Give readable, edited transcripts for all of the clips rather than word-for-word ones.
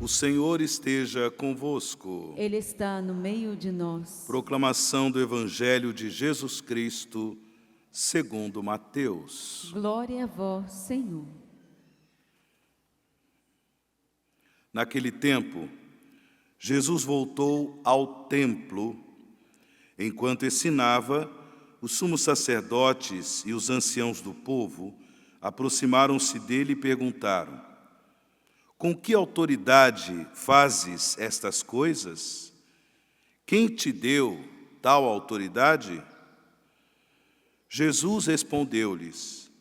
O Senhor esteja convosco. Ele está no meio de nós. Proclamação do Evangelho de Jesus Cristo, segundo Mateus. Glória a vós, Senhor. Naquele tempo, Jesus voltou ao templo. Enquanto ensinava, os sumos sacerdotes e os anciãos do povo aproximaram-se dele e perguntaram: com que autoridade fazes estas coisas? Quem te deu tal autoridade? Jesus respondeu-lhes: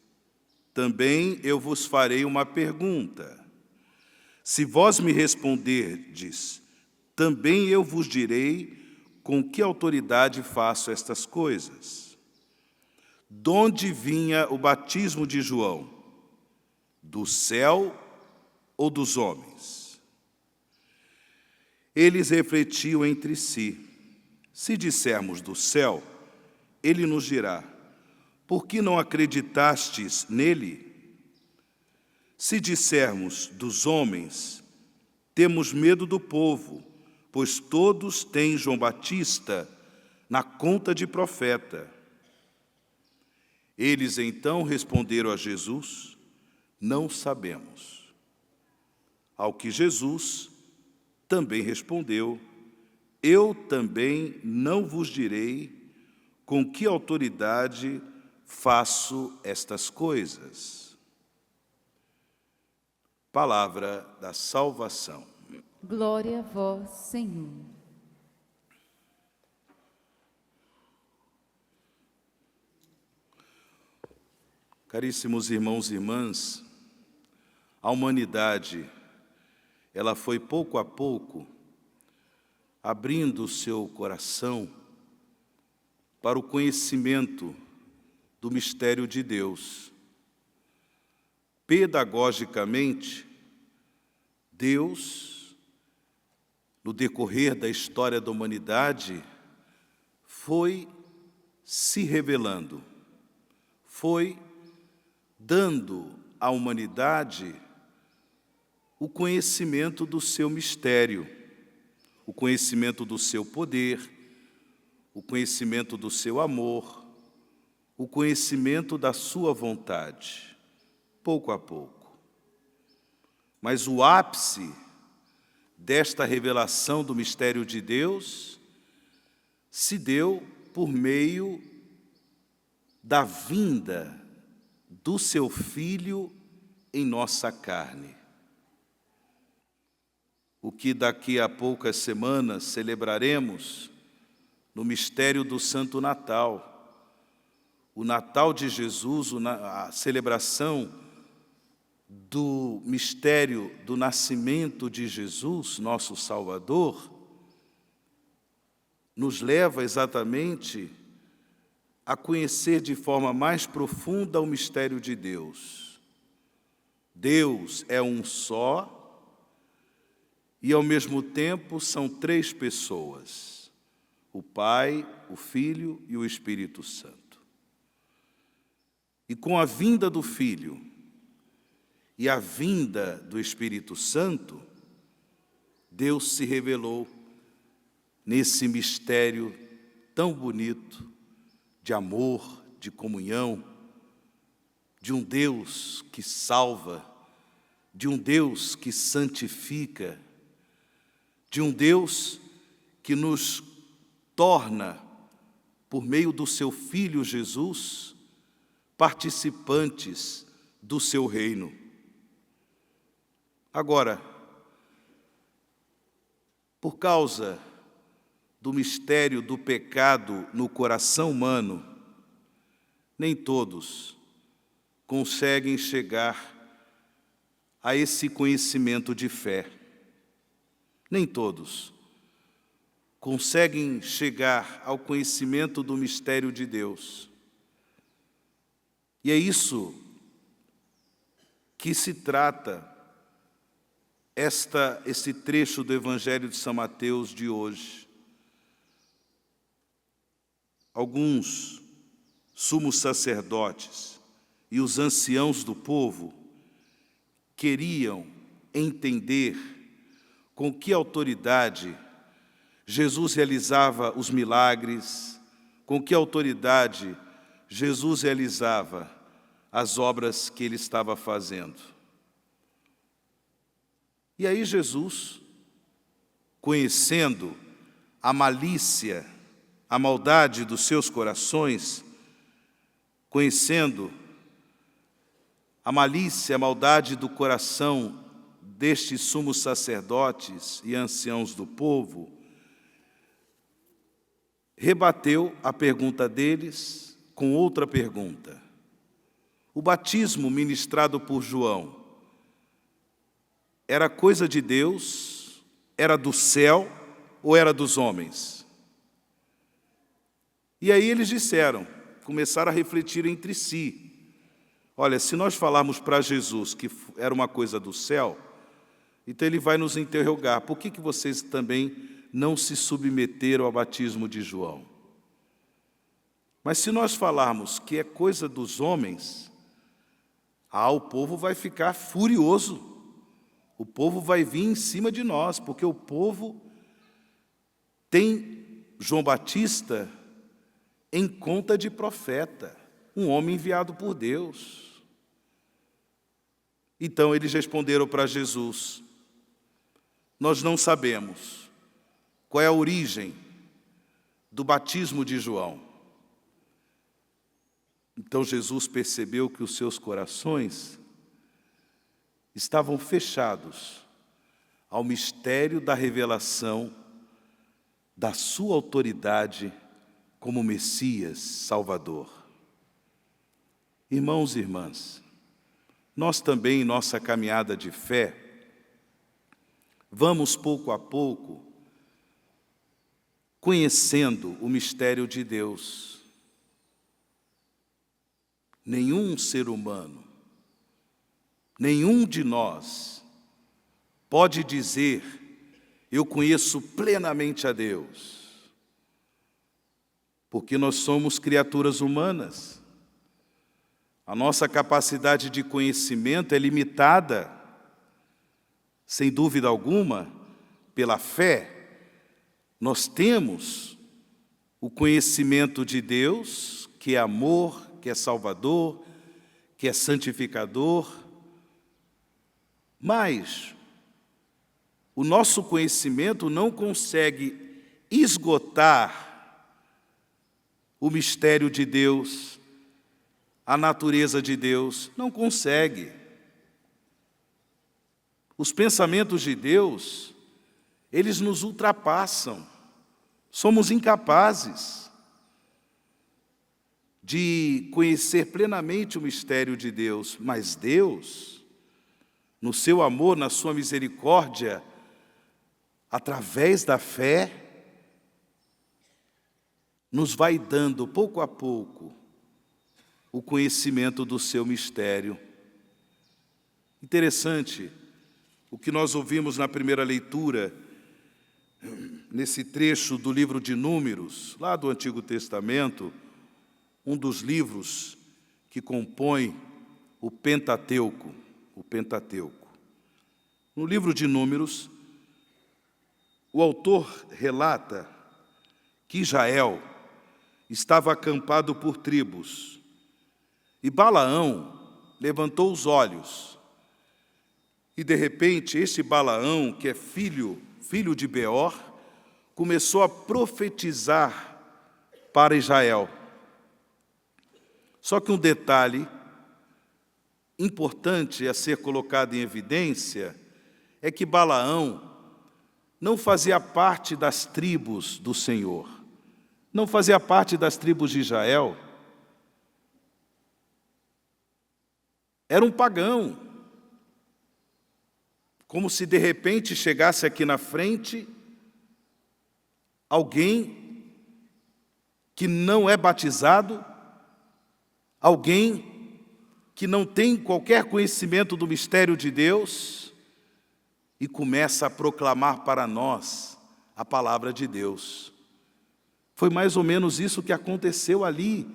também eu vos farei uma pergunta. Se vós me responderdes, também eu vos direi com que autoridade faço estas coisas. Donde vinha o batismo de João? Do céu ou dos homens? Eles refletiam entre si. Se dissermos do céu, ele nos dirá: por que não acreditastes nele? Se dissermos dos homens, temos medo do povo, pois todos têm João Batista na conta de profeta. Eles então responderam a Jesus: não sabemos. Ao que Jesus também respondeu: eu também não vos direi com que autoridade faço estas coisas. Palavra da salvação. Glória a vós, Senhor. Caríssimos irmãos e irmãs, a humanidade, ela foi pouco a pouco abrindo o seu coração para o conhecimento do mistério de Deus. Pedagogicamente, Deus, no decorrer da história da humanidade, foi se revelando, foi dando à humanidade o conhecimento do seu mistério, o conhecimento do seu poder, o conhecimento do seu amor, o conhecimento da sua vontade, pouco a pouco. Mas o ápice desta revelação do mistério de Deus se deu por meio da vinda do seu Filho em nossa carne. O que daqui a poucas semanas celebraremos no mistério do Santo Natal. O Natal de Jesus, a celebração do mistério do nascimento de Jesus, nosso Salvador, nos leva exatamente a conhecer de forma mais profunda o mistério de Deus. Deus é um só e, ao mesmo tempo, são três pessoas: o Pai, o Filho e o Espírito Santo. E com a vinda do Filho e a vinda do Espírito Santo, Deus se revelou nesse mistério tão bonito de amor, de comunhão, de um Deus que salva, de um Deus que santifica, de um Deus que nos torna, por meio do seu Filho Jesus, participantes do seu reino. Agora, por causa do mistério do pecado no coração humano, nem todos conseguem chegar a esse conhecimento de fé. Nem todos conseguem chegar ao conhecimento do mistério de Deus. E é isso que se trata esse trecho do Evangelho de São Mateus de hoje. Alguns sumos sacerdotes e os anciãos do povo queriam entender com que autoridade Jesus realizava os milagres, com que autoridade Jesus realizava as obras que ele estava fazendo. E aí Jesus, conhecendo a malícia, a maldade dos seus corações, conhecendo a malícia, a maldade do coração destes sumos sacerdotes e anciãos do povo, rebateu a pergunta deles com outra pergunta. O batismo ministrado por João era coisa de Deus, era do céu ou era dos homens? E aí eles disseram, começaram a refletir entre si. Olha, se nós falarmos para Jesus que era uma coisa do céu, então ele vai nos interrogar, por que vocês também não se submeteram ao batismo de João? Mas se nós falarmos que é coisa dos homens, o povo vai ficar furioso. O povo vai vir em cima de nós, porque o povo tem João Batista em conta de profeta, um homem enviado por Deus. Então eles responderam para Jesus, nós não sabemos qual é a origem do batismo de João. Então Jesus percebeu que os seus corações estavam fechados ao mistério da revelação da sua autoridade como Messias, Salvador. Irmãos e irmãs, nós também, em nossa caminhada de fé, vamos pouco a pouco conhecendo o mistério de Deus. Nenhum ser humano, nenhum de nós pode dizer, eu conheço plenamente a Deus, porque nós somos criaturas humanas. A nossa capacidade de conhecimento é limitada, sem dúvida alguma, pela fé. Nós temos o conhecimento de Deus, que é amor, que é salvador, que é santificador, mas o nosso conhecimento não consegue esgotar o mistério de Deus, a natureza de Deus, não consegue. Os pensamentos de Deus, eles nos ultrapassam, somos incapazes de conhecer plenamente o mistério de Deus, mas Deus, no seu amor, na sua misericórdia, através da fé, nos vai dando, pouco a pouco, o conhecimento do seu mistério. Interessante o que nós ouvimos na primeira leitura, nesse trecho do livro de Números, lá do Antigo Testamento, um dos livros que compõe o Pentateuco. No livro de Números, o autor relata que Israel estava acampado por tribos, e Balaão levantou os olhos, e de repente este Balaão, que é filho de Beor, começou a profetizar para Israel. Só que um detalhe importante a ser colocado em evidência é que Balaão não fazia parte das tribos do Senhor, não fazia parte das tribos de Israel. Era um pagão, como se de repente chegasse aqui na frente alguém que não é batizado, alguém que não tem qualquer conhecimento do mistério de Deus e começa a proclamar para nós a palavra de Deus. Foi mais ou menos isso que aconteceu ali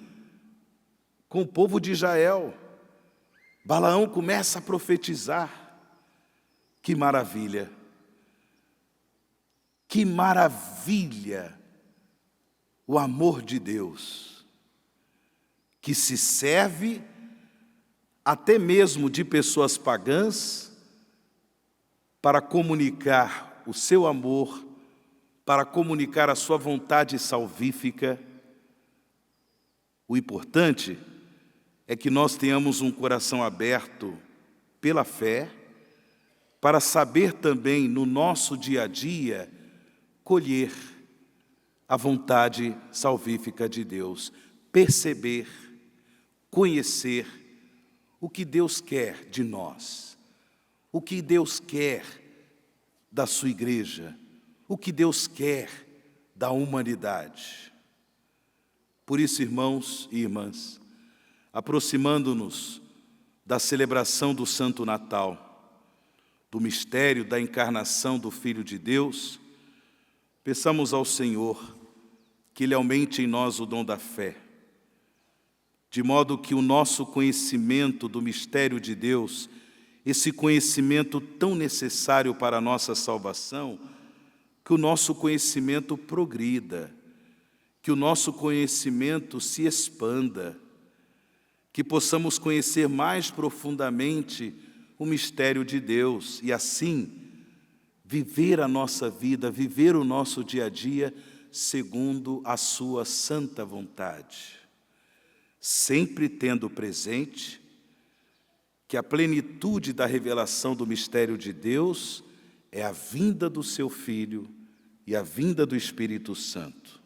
com o povo de Israel. Balaão começa a profetizar. Que maravilha! Que maravilha o amor de Deus, que se serve até mesmo de pessoas pagãs para comunicar o seu amor, para comunicar a sua vontade salvífica. O importante é que nós tenhamos um coração aberto pela fé, para saber também no nosso dia a dia colher a vontade salvífica de Deus, perceber, conhecer o que Deus quer de nós, o que Deus quer da sua igreja, o que Deus quer da humanidade. Por isso, irmãos e irmãs, aproximando-nos da celebração do Santo Natal, do mistério da encarnação do Filho de Deus, peçamos ao Senhor que Ele aumente em nós o dom da fé, de modo que o nosso conhecimento do mistério de Deus, esse conhecimento tão necessário para a nossa salvação, que o nosso conhecimento progrida, que o nosso conhecimento se expanda, que possamos conhecer mais profundamente o mistério de Deus e assim viver a nossa vida, viver o nosso dia a dia segundo a sua santa vontade, sempre tendo presente que a plenitude da revelação do mistério de Deus é a vinda do seu Filho e a vinda do Espírito Santo.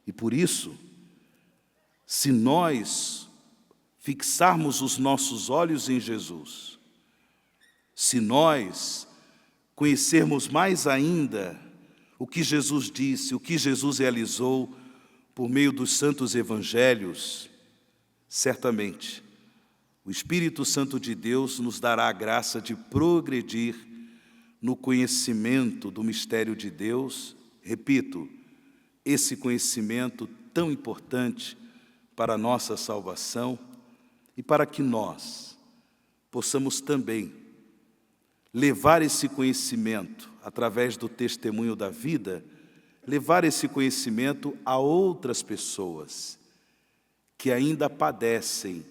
E por isso, se nós fixarmos os nossos olhos em Jesus, se nós conhecermos mais ainda o que Jesus disse, o que Jesus realizou por meio dos santos evangelhos, certamente o Espírito Santo de Deus nos dará a graça de progredir no conhecimento do mistério de Deus. Repito, esse conhecimento tão importante para a nossa salvação e para que nós possamos também levar esse conhecimento através do testemunho da vida, levar esse conhecimento a outras pessoas que ainda padecem,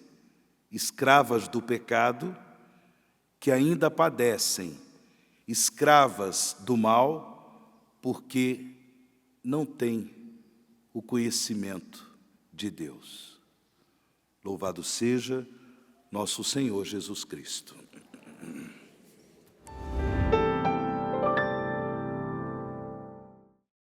escravas do pecado, que ainda padecem, escravas do mal, porque não têm o conhecimento de Deus. Louvado seja nosso Senhor Jesus Cristo.